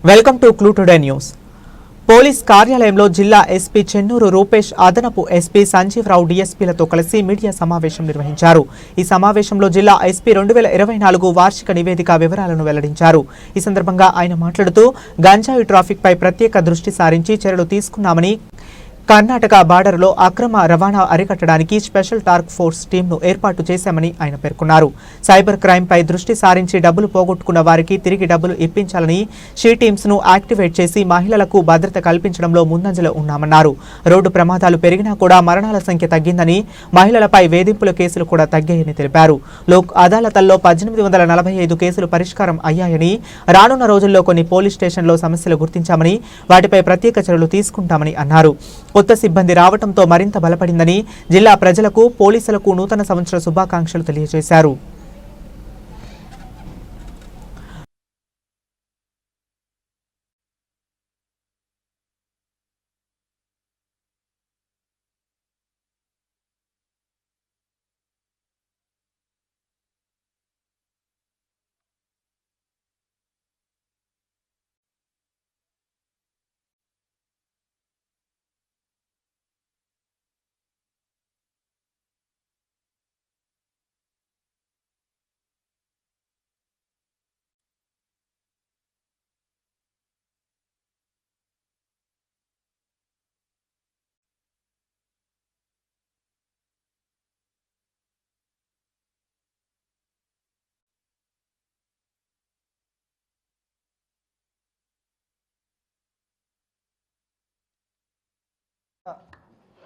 Welcome to clue today news. Police కార్యాలయంలో జిల్లా SP Chennur Rupesh, అదనపు ఎస్పీ సంజీవ్ రావు డీఎస్పీలతో కలిసి మీడియా సమావేశం నిర్వహించారు. ఈ సమావేశంలో జిల్లా ఎస్పీ 2024 వార్షిక నివేదిక వివరాలను వెల్లడించారు. ఈ సందర్భంగా ఆయన మాట్లాడుతూ గంజాయి ట్రాఫిక్ పై ప్రత్యేక దృష్టి సారించి చర్యలు తీసుకున్నామని, కర్ణాటక బార్డర్లో అక్రమ రవాణా అరికట్టడానికి స్పెషల్ టాస్క్ ఫోర్స్ టీంను ఏర్పాటు చేశామని ఆయన పేర్కొన్నారు. సైబర్ క్రైమ్ పై దృష్టి సారించి డబ్బులు పోగొట్టుకున్న వారికి తిరిగి డబ్బులు ఇప్పించాలని షీ టీమ్స్ ను యాక్టివేట్ చేసి మహిళలకు భద్రత కల్పించడంలో ముందంజలో ఉన్నామన్నారు. రోడ్డు ప్రమాదాలు పెరిగినా కూడా మరణాల సంఖ్య తగ్గిందని, మహిళలపై వేధింపుల కేసులు కూడా తగ్గాయని తెలిపారు. లోక్ అదాలత్ల్లో 1845 కేసులు పరిష్కారం అయ్యాయని, రానున్న రోజుల్లో కొన్ని పోలీస్ స్టేషన్లో సమస్యలు గుర్తించామని, వాటిపై ప్రత్యేక చర్యలు తీసుకుంటామని అన్నారు. కొత్త సిబ్బంది రావడంతో మరింత బలపడిందని, జిల్లా ప్రజలకు, పోలీసులకు నూతన సంవత్సర శుభాకాంక్షలు తెలియజేశారు.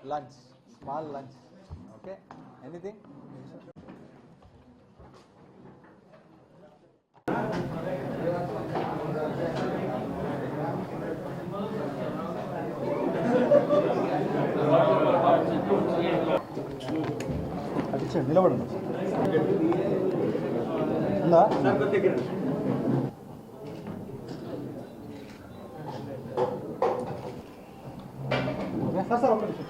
Lunch, small lunch, okay? Anything? అది నిలబడండి. ఉందా? సార్ ఒక్క నిమిషం.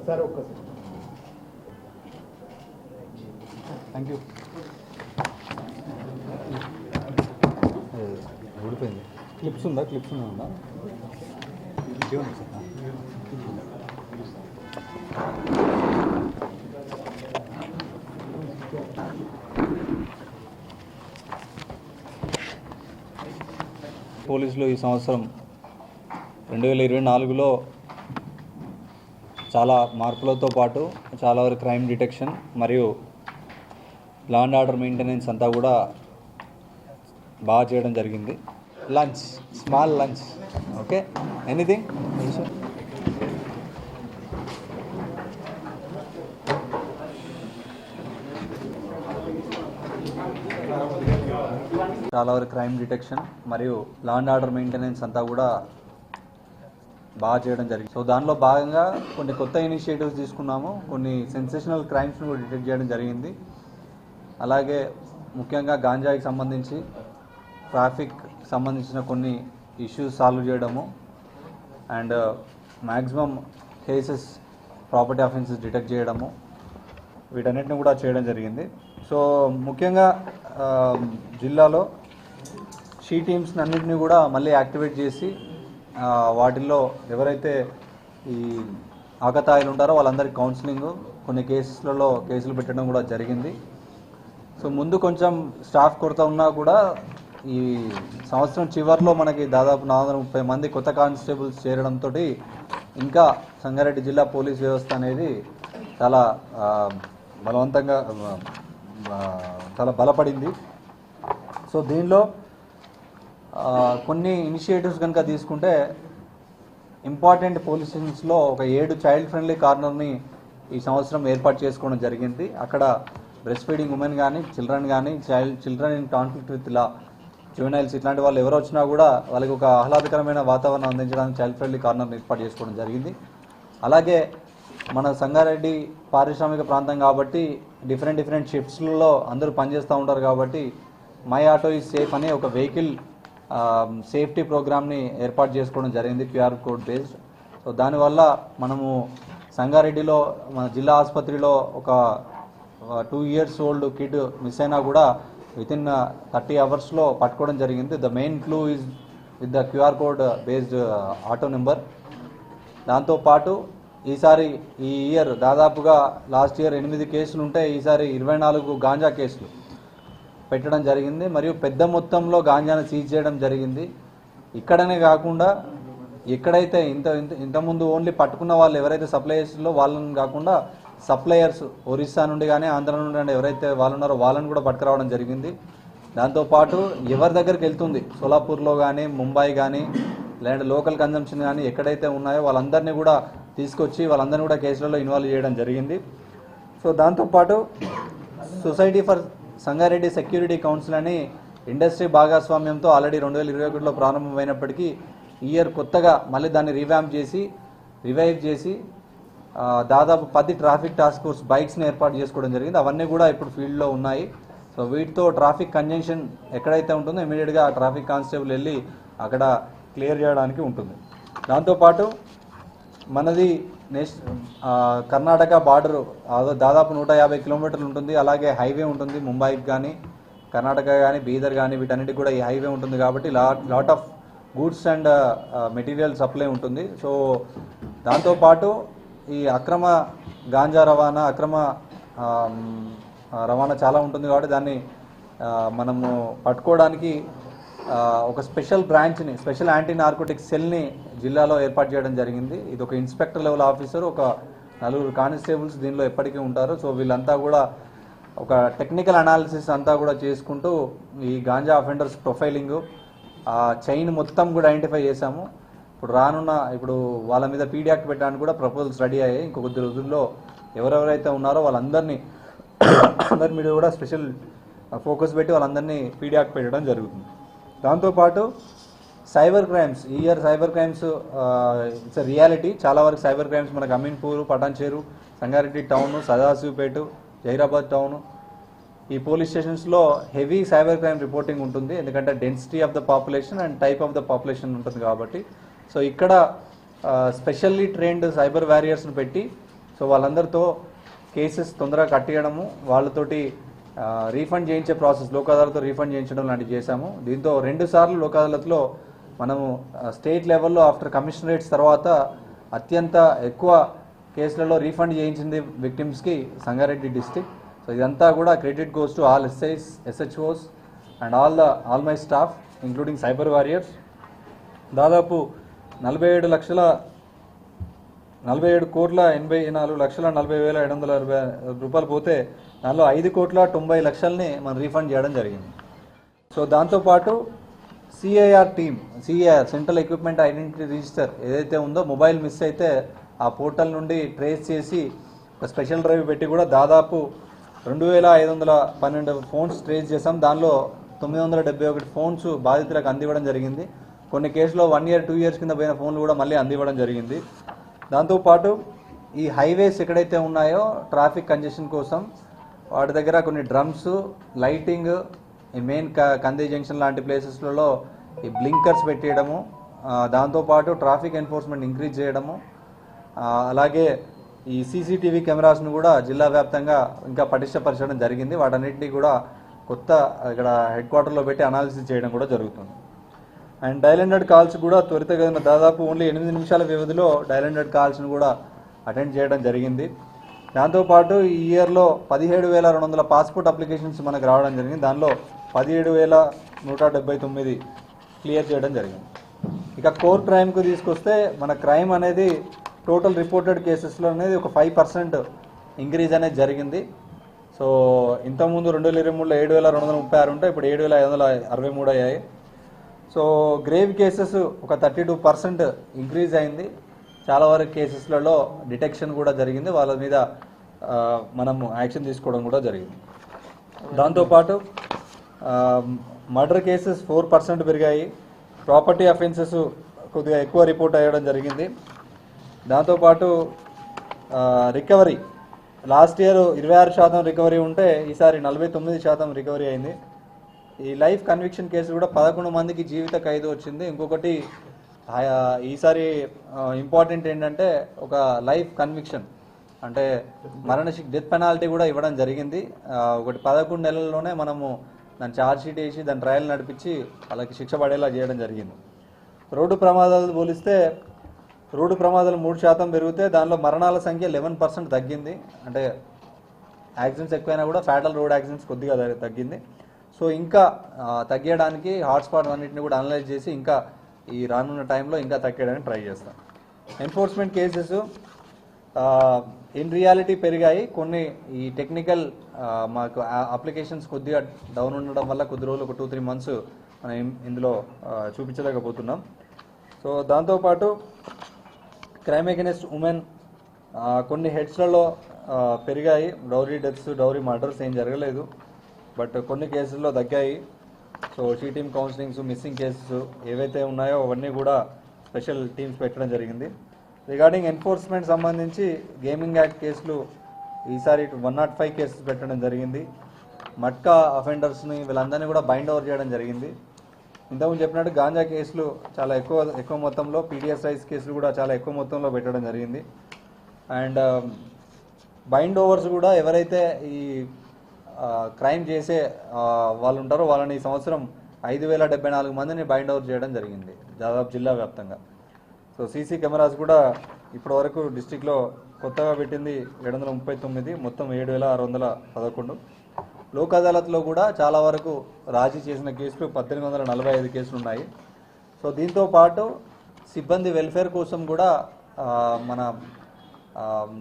సార్ ఒక్కసారి. Thank you. ఊడిపోయింది. క్లిప్స్ ఉందా? క్లిప్స్ ఉందా? పోలీసులు ఈ సంవత్సరం 2024లో చాలా మార్పులతో పాటు చాలా వరకు క్రైమ్ డిటెక్షన్ మరియు లా అండ్ ఆర్డర్ మెయింటెనెన్స్ అంతా కూడా బాగా చేయడం జరిగింది. Lunch, small lunch, okay? Anything? చాలా వరకు క్రైమ్ డిటెక్షన్ మరియు లా అండ్ ఆర్డర్ మెయింటెనెన్స్ అంతా కూడా బాగా చేయడం జరిగింది. సో దానిలో భాగంగా కొన్ని కొత్త ఇనిషియేటివ్స్ తీసుకున్నాము. కొన్ని సెన్సేషనల్ క్రైమ్స్ను కూడా డిటెక్ట్ చేయడం జరిగింది. అలాగే ముఖ్యంగా గాంజాయికి సంబంధించి, ట్రాఫిక్ సంబంధించిన కొన్ని ఇష్యూస్ సాల్వ్ చేయడము and maximum cases property offences detect చేయడము, వీటన్నిటిని కూడా చేయడం జరిగింది. సో ముఖ్యంగా జిల్లాలో షీ టీమ్స్ అన్నింటినీ కూడా మళ్ళీ యాక్టివేట్ చేసి వాటిల్లో ఎవరైతే ఈ ఆకతాయిలు ఉంటారో వాళ్ళందరికీ కౌన్సిలింగ్, కొన్ని కేసులలో కేసులు పెట్టడం కూడా జరిగింది. సో ముందు కొంచెం స్టాఫ్ కొరత ఉన్నా కూడా ఈ సంవత్సరం చివరిలో మనకి దాదాపు 430 మంది కొత్త కానిస్టేబుల్స్ చేరడంతో ఇంకా సంగారెడ్డి జిల్లా పోలీస్ వ్యవస్థ అనేది చాలా బలవంతంగా చాలా బలపడింది. సో దీనిలో కొన్ని ఇనిషియేటివ్స్ కనుక తీసుకుంటే ఇంపార్టెంట్ పోలీస్ స్టేషన్స్లో ఒక 7 చైల్డ్ ఫ్రెండ్లీ కార్నర్ని ఈ సంవత్సరం ఏర్పాటు చేసుకోవడం జరిగింది. అక్కడ బ్రెస్ట్ ఫీడింగ్ ఉమెన్ కానీ, చిల్డ్రన్ కానీ, children in conflict with law, juveniles ఇట్లాంటి వాళ్ళు ఎవరు వచ్చినా కూడా వాళ్ళకి ఒక ఆహ్లాదకరమైన వాతావరణం అందించడానికి చైల్డ్ ఫ్రెండ్లీ కార్నర్ని ఏర్పాటు చేసుకోవడం జరిగింది. అలాగే మన సంగారెడ్డి పారిశ్రామిక ప్రాంతం కాబట్టి డిఫరెంట్ షిఫ్ట్స్లలో అందరూ పనిచేస్తూ ఉంటారు కాబట్టి మై ఆటో ఈజ్ సేఫ్ అనే ఒక వెహికల్ సేఫ్టీ ప్రోగ్రామ్ని ఏర్పాటు చేసుకోవడం జరిగింది, క్యూఆర్ కోడ్ బేస్డ్. సో దానివల్ల మనము సంగారెడ్డిలో మన జిల్లా ఆసుపత్రిలో ఒక 2 years old కిడ్ మిస్ అయినా కూడా వితిన్ 30 అవర్స్లో పట్టుకోవడం జరిగింది. The main clue is with the QR code based auto number. దాంతోపాటు ఈసారి ఈ ఇయర్ దాదాపుగా లాస్ట్ ఇయర్ 8 కేసులు ఉంటే ఈసారి 24 గాంజా కేసులు పెట్టడం జరిగింది. మరియు పెద్ద మొత్తంలో గాంజాను సీజ్ చేయడం జరిగింది. ఇక్కడనే కాకుండా ఎక్కడైతే ఇంతకుముందు ఓన్లీ పట్టుకున్న వాళ్ళు ఎవరైతే సప్లయర్స్లో వాళ్ళని కాకుండా సప్లయర్స్ ఒరిస్సా నుండి కానీ ఆంధ్ర నుండి కానీ ఎవరైతే వాళ్ళు ఉన్నారో వాళ్ళని కూడా పట్టుకురావడం జరిగింది. దాంతోపాటు ఎవరి దగ్గరికి వెళ్తుంది సోలాపూర్లో కానీ ముంబై కానీ లేదంటే లోకల్ కన్జంప్షన్ కానీ ఎక్కడైతే ఉన్నాయో వాళ్ళందరినీ కూడా తీసుకొచ్చి వాళ్ళందరినీ కూడా కేసులలో ఇన్వాల్వ్ చేయడం జరిగింది. సో దాంతోపాటు society for Sangareddy security council అని ఇండస్ట్రీ భాగస్వామ్యంతో ఆల్రెడీ 2021లో ప్రారంభమైనప్పటికీ ఈ ఇయర్ కొత్తగా మళ్ళీ దాన్ని రివైవ్ చేసి దాదాపు 10 ట్రాఫిక్ టాస్క్ ఫోర్స్ బైక్స్ని ఏర్పాటు చేసుకోవడం జరిగింది. అవన్నీ కూడా ఇప్పుడు ఫీల్డ్లో ఉన్నాయి. సో వీటితో ట్రాఫిక్ కంజంక్షన్ ఎక్కడైతే ఉంటుందో ఇమీడియట్గా ఆ ట్రాఫిక్ కానిస్టేబుల్ వెళ్ళి అక్కడ క్లియర్ చేయడానికి ఉంటుంది. దాంతోపాటు మనది కర్ణాటక బార్డర్ దాదాపు 150 కిలోమీటర్లు ఉంటుంది. అలాగే హైవే ఉంటుంది ముంబైకి కానీ కర్ణాటక కానీ బీదర్ కానీ వీటన్నిటికి కూడా ఈ హైవే ఉంటుంది కాబట్టి lot of goods and material supply ఉంటుంది. సో దాంతోపాటు ఈ అక్రమ గాంజా రవాణా రవాణా చాలా ఉంటుంది కాబట్టి దాన్ని మనము పట్టుకోవడానికి ఒక స్పెషల్ బ్రాంచ్ని స్పెషల్ యాంటీ నార్కోటిక్స్ సెల్ని జిల్లాలో ఏర్పాటు చేయడం జరిగింది. ఇది ఒక ఇన్స్పెక్టర్ లెవెల్ ఆఫీసర్, ఒక 4 కానిస్టేబుల్స్ దీనిలో ఎప్పటికీ ఉంటారు. సో వీళ్ళంతా కూడా ఒక టెక్నికల్ అనాలిసిస్ అంతా కూడా చేసుకుంటూ ఈ గాంజా అఫెండర్స్ ప్రొఫైలింగ్ చైన్ మొత్తం కూడా ఐడెంటిఫై చేశాము. ఇప్పుడు వాళ్ళ మీద పీడీ యాక్ట్ పెట్టడానికి కూడా ప్రపోజల్స్ రెడీ అయ్యాయి. ఇంకో కొద్ది రోజుల్లో ఎవరెవరైతే ఉన్నారో అందరి మీద కూడా స్పెషల్ ఫోకస్ పెట్టి వాళ్ళందరినీ పీడీ యాక్ట్ పెట్టడం జరుగుతుంది. దాంతోపాటు సైబర్ క్రైమ్స్, ఈ year cyber crimes it's reality. చాలా వరకు సైబర్ క్రైమ్స్ మనకు అమీన్పూర్, పటాన్చేరు, సంగారెడ్డి టౌన్, సదాశివపేట, జైరాబాద్ టౌన్ ఈ పోలీస్ స్టేషన్స్లో హెవీ సైబర్ క్రైమ్ రిపోర్టింగ్ ఉంటుంది. ఎందుకంటే density of the population and type of the population ఉంటుంది కాబట్టి. సో ఇక్కడ స్పెషల్లీ ట్రైన్డ్ సైబర్ వారియర్స్ని పెట్టి సో వాళ్ళందరితో కేసెస్ తొందరగా కట్టేయడము, వాళ్ళతోటి రీఫండ్ చేయించే ప్రాసెస్, లోక్ అదాలత్తో రీఫండ్ చేయించడం లాంటివి చేశాము. దీంతో 2 సార్లు లోక్ అదాలత్లో మనము స్టేట్ లెవెల్లో ఆఫ్టర్ కమిషనరేట్స్ తర్వాత అత్యంత ఎక్కువ కేసులలో రీఫండ్ చేయించింది విక్టిమ్స్కి సంగారెడ్డి డిస్టిక్. సో ఇదంతా కూడా credit goes to all SIs, SHOs and all my staff including cyber warriors. దాదాపు 47,84,40,760 రూపాయలు పోతే దానిలో 5,90,00,000ని మనం రీఫండ్ చేయడం జరిగింది. సో దాంతోపాటు CIR team, central equipment identity register ఏదైతే ఉందో మొబైల్ మిస్ అయితే ఆ పోర్టల్ నుండి ట్రేస్ చేసి ఒక స్పెషల్ డ్రైవ్ పెట్టి కూడా దాదాపు 2,512 ఫోన్స్ ట్రేస్ చేసాం. దానిలో 971 ఫోన్స్ బాధితులకు అందివ్వడం జరిగింది. కొన్ని కేసులో 1 year 2 years కింద పోయిన ఫోన్లు కూడా మళ్ళీ అందివ్వడం జరిగింది. దాంతోపాటు ఈ హైవేస్ ఎక్కడైతే ఉన్నాయో ట్రాఫిక్ కంజెషన్ కోసం వాటి దగ్గర కొన్ని డ్రమ్స్, లైటింగ్, ఈ మెయిన్ కంది జంక్షన్ లాంటి ప్లేసెస్లలో ఈ బ్లింకర్స్ పెట్టేయడము, దాంతోపాటు ట్రాఫిక్ ఎన్ఫోర్స్మెంట్ ఇంక్రీజ్ చేయడము, అలాగే ఈ సీసీటీవీ కెమెరాస్ను కూడా జిల్లా వ్యాప్తంగా ఇంకా పటిష్టపరచడం జరిగింది. వాటన్నిటినీ కూడా కొత్త ఇక్కడ హెడ్ క్వార్టర్లో పెట్టి అనాలిసిస్ చేయడం కూడా జరుగుతుంది. అండ్ డయల్ 100 కాల్స్ కూడా త్వరితగతిన దాదాపు ఓన్లీ 8 నిమిషాల వ్యవధిలో డయల్ 100 కాల్స్ను కూడా అటెండ్ చేయడం జరిగింది. దాంతోపాటు ఈ ఇయర్లో 17,200 పాస్పోర్ట్ అప్లికేషన్స్ మనకు రావడం జరిగింది. దానిలో 17,179 క్లియర్ చేయడం జరిగింది. ఇక కోర్ క్రైమ్కు తీసుకొస్తే మన క్రైమ్ అనేది టోటల్ రిపోర్టెడ్ కేసెస్లో అనేది ఒక 5% ఇంక్రీజ్ అనేది జరిగింది. సో ఇంతకుముందు 2023లో 7,236 ఉంటే ఇప్పుడు 7,563 అయ్యాయి. సో గ్రేవ్ కేసెస్ ఒక 32% ఇంక్రీజ్ అయింది. చాలా వరకు కేసెస్లలో డిటెక్షన్ కూడా జరిగింది, వాళ్ళ మీద మనము యాక్షన్ తీసుకోవడం కూడా జరిగింది. దాంతోపాటు మర్డర్ కేసెస్ 4% పెరిగాయి. ప్రాపర్టీ అఫెన్సెస్ కొద్దిగా ఎక్కువ రిపోర్ట్ అయ్యడం జరిగింది. దాంతోపాటు రికవరీ లాస్ట్ ఇయర్ 26% రికవరీ ఉంటే ఈసారి 49% రికవరీ అయింది. ఈ లైఫ్ కన్విక్షన్ కేసు కూడా 11 మందికి జీవిత ఖైదు వచ్చింది. ఇంకొకటి ఈసారి ఇంపార్టెంట్ ఏంటంటే ఒక లైఫ్ కన్విక్షన్ అంటే డెత్ పెనాల్టీ కూడా ఇవ్వడం జరిగింది. ఒకటి 11 నెలల్లోనే మనము దాని ఛార్జ్ షీట్ వేసి దాని ట్రయల్ నడిపించి వాళ్ళకి శిక్ష పడేలా చేయడం జరిగింది. రోడ్డు ప్రమాదాలు పోలిస్తే రోడ్డు ప్రమాదాలు 3% పెరిగితే దానిలో మరణాల సంఖ్య 11% తగ్గింది. అంటే యాక్సిడెంట్స్ ఎక్కువైనా కూడా ఫ్యాటల్ రోడ్ యాక్సిడెంట్స్ కొద్దిగా తగ్గింది. సో ఇంకా తగ్గడానికి హాట్స్పాట్ అన్నింటిని కూడా అనలైజ్ చేసి ఇంకా ఈ రానున్న టైంలో ఇంకా తగ్గడానికి ట్రై చేస్తాం. ఎన్ఫోర్స్మెంట్ కేసెస్ ఇన్ రియాలిటీ పెరిగాయి. కొన్ని ఈ టెక్నికల్ మాకు అప్లికేషన్స్ కొద్దిగా డౌన్ ఉండడం వల్ల కొద్ది రోజులు ఒక 2-3 months మనం ఇందులో చూపించలేకపోతున్నాం. సో దాంతోపాటు క్రైమ్ అగెనిస్ట్ ఉమెన్ కొన్ని హెడ్స్లలో పెరిగాయి. డౌరీ డెత్స్, డౌరీ మర్డర్స్ ఏం జరగలేదు, బట్ కొన్ని కేసుల్లో తగ్గాయి. So team counsellings, missing cases ఏవైతే ఉన్నాయో అవన్నీ కూడా స్పెషల్ టీమ్స్ పెట్టడం జరిగింది. రిగార్డింగ్ ఎన్ఫోర్స్మెంట్ సంబంధించి గేమింగ్ యాక్ట్ కేసులు ఈసారి 105 కేసెస్ పెట్టడం జరిగింది. మట్కా అఫెండర్స్ని వీళ్ళందరినీ కూడా బైండ్ ఓవర్ చేయడం జరిగింది. ఇంతకుముందు చెప్పినట్టు గాంజా కేసులు చాలా ఎక్కువ మొత్తంలో, పీడిఎస్ రైస్ కేసులు కూడా చాలా ఎక్కువ మొత్తంలో పెట్టడం జరిగింది. అండ్ బైండ్ ఓవర్స్ కూడా ఎవరైతే ఈ క్రైమ్ చేసే వాళ్ళు ఉంటారో వాళ్ళని ఈ సంవత్సరం 5,074 మందిని బైండ్ ఓవర్ చేయడం జరిగింది దాదాపు జిల్లా వ్యాప్తంగా. సో సీసీ కెమెరాస్ కూడా ఇప్పటివరకు డిస్టిక్లో కొత్తగా పెట్టింది 739, మొత్తం 7,611. లోక్ అదాలత్లో కూడా చాలా వరకు రాజీ చేసిన కేసులు 1,845 కేసులు ఉన్నాయి. సో దీంతో పాటు సిబ్బంది వెల్ఫేర్ కోసం కూడా మన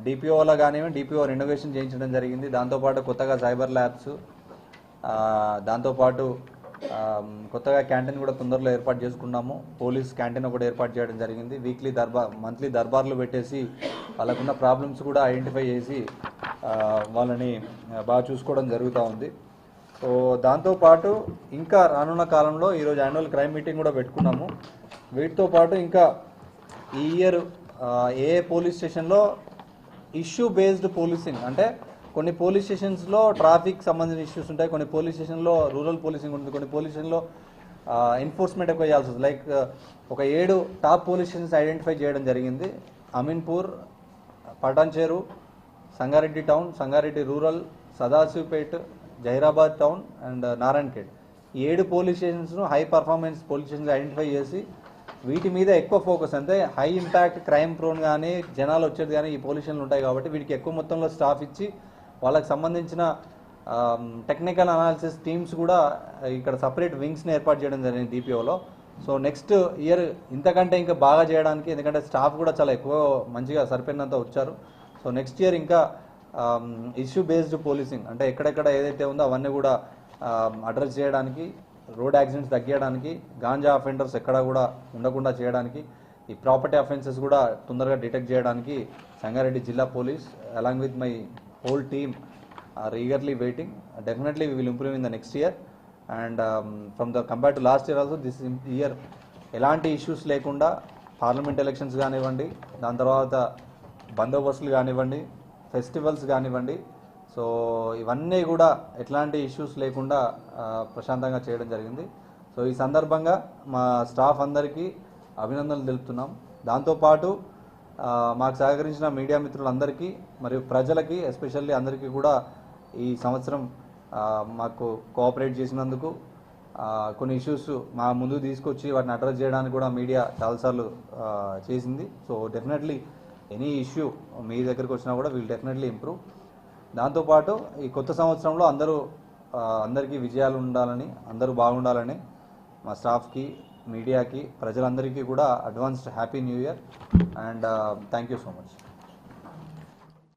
డిపిఓలో కానివ్వండి, డిపిఓ రెనోవేషన్ చేయించడం జరిగింది. దాంతోపాటు కొత్తగా సైబర్ ల్యాబ్స్, దాంతోపాటు కొత్తగా క్యాంటీన్ కూడా తొందరలో ఏర్పాటు చేసుకున్నాము. పోలీస్ క్యాంటీన్ కూడా ఏర్పాటు చేయడం జరిగింది. మంత్లీ దర్బార్లు పెట్టేసి వాళ్ళకున్న ప్రాబ్లమ్స్ కూడా ఐడెంటిఫై చేసి వాళ్ళని బాగా చూసుకోవడం జరుగుతూ ఉంది. సో దాంతోపాటు ఇంకా రానున్న కాలంలో ఈరోజు యాన్యువల్ క్రైమ్ మీటింగ్ కూడా పెట్టుకున్నాము. వీటితో పాటు ఇంకా ఈ ఇయర్ ఏ పోలీస్ స్టేషన్లో ఇష్యూ బేస్డ్ పోలీసింగ్, అంటే కొన్ని పోలీస్ స్టేషన్స్లో ట్రాఫిక్ సంబంధించిన ఇష్యూస్ ఉంటాయి, కొన్ని పోలీస్ స్టేషన్లో రూరల్ పోలీసింగ్ ఉంటుంది, కొన్ని పోలీస్ స్టేషన్లో ఎన్ఫోర్స్మెంట్ ఎక్కువ చేయాల్సి వస్తుంది. లైక్ ఒక 7 టాప్ పోలీస్ స్టేషన్స్ ఐడెంటిఫై చేయడం జరిగింది. Ameenpur, Patancheru, Sangareddy town, Sangareddy rural, Sadasivpet, Zaheerabad town and Narayankhed. ఈ 7 పోలీస్ స్టేషన్స్ను high performance police stations identify చేసి వీటి మీద ఎక్కువ ఫోకస్, అంటే హై ఇంపాక్ట్ క్రైమ్ ప్రోన్ కానీ జనాలు వచ్చేది కానీ ఈ పోలీస్ స్టేషన్లు ఉంటాయి కాబట్టి వీటికి ఎక్కువ మొత్తంలో స్టాఫ్ ఇచ్చి వాళ్ళకి సంబంధించిన టెక్నికల్ అనాలిసిస్ టీమ్స్ కూడా ఇక్కడ సపరేట్ వింగ్స్ని ఏర్పాటు చేయడం జరిగింది డిపిఓలో. సో నెక్స్ట్ ఇయర్ ఇంతకంటే ఇంకా బాగా చేయడానికి, ఎందుకంటే స్టాఫ్ కూడా చాలా ఎక్కువ మంచిగా సరిపోయినంత వచ్చారు. సో నెక్స్ట్ ఇయర్ ఇంకా ఇష్యూ బేస్డ్ పోలీసింగ్, అంటే ఎక్కడెక్కడ ఏదైతే ఉందో అవన్నీ కూడా అడ్రస్ చేయడానికి, రోడ్ యాక్సిడెంట్స్ తగ్గించడానికి, గాంజా అఫెండర్స్ ఎక్కడ కూడా ఉండకుండా చేయడానికి, ఈ ప్రాపర్టీ అఫెన్సెస్ కూడా తొందరగా డిటెక్ట్ చేయడానికి సంగారెడ్డి జిల్లా police along with my whole team are eagerly waiting. Definitely we will improve in the next year, and from the compared to last year also this year elanti issues lekunda parliament elections ganivandi, dan tarvata bandobaslu ganivandi, festivals ganivandi, so ivanni kuda etlanti issues lekunda prashantanga cheyadam jarigindi. So ee sandarbhanga ma staff andariki అభినందనలు తెలుపుతున్నాం. దాంతోపాటు మాకు సహకరించిన media మిత్రులందరికీ మరియు ప్రజలకి especially అందరికీ కూడా ఈ సంవత్సరం మాకు కోఆపరేట్ చేసినందుకు, కొన్ని ఇష్యూస్ మా ముందు తీసుకొచ్చి వాటిని అడ్రస్ చేయడానికి కూడా మీడియా చాలాసార్లు చేసింది. సో డెఫినెట్లీ ఎనీ ఇష్యూ మీ దగ్గరికి వచ్చినా కూడా విల్ డెఫినెట్లీ ఇంప్రూవ్. దాంతోపాటు ఈ కొత్త సంవత్సరంలో అందరికీ విజయాలు ఉండాలని, అందరూ బాగుండాలని మా స్టాఫ్కి, మీడియాకి, ప్రజలందరికీ కూడా advanced happy new year and thank you so much.